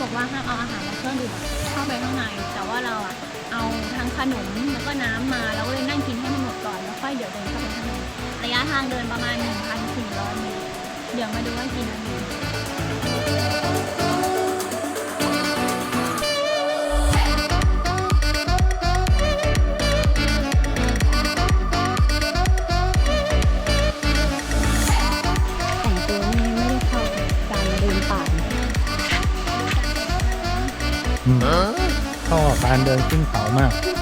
บอกว่าห้ามเอาอาหารและเครื่องดื่มเข้าไปข้างในแต่ว่าเราอะเอาทั้งขนมแล้วก็น้ำมาเราก็เลยนั่งกินให้มันหมดก่อนแล้วค่อยเดี๋ยวเดินเข้าไปข้างในระยะทางเดินประมาณ 1,400 เมตรเดี๋ยวมาดูว่ากี่นาทีชอบการเดินขึ้นเขามาก ขึ้น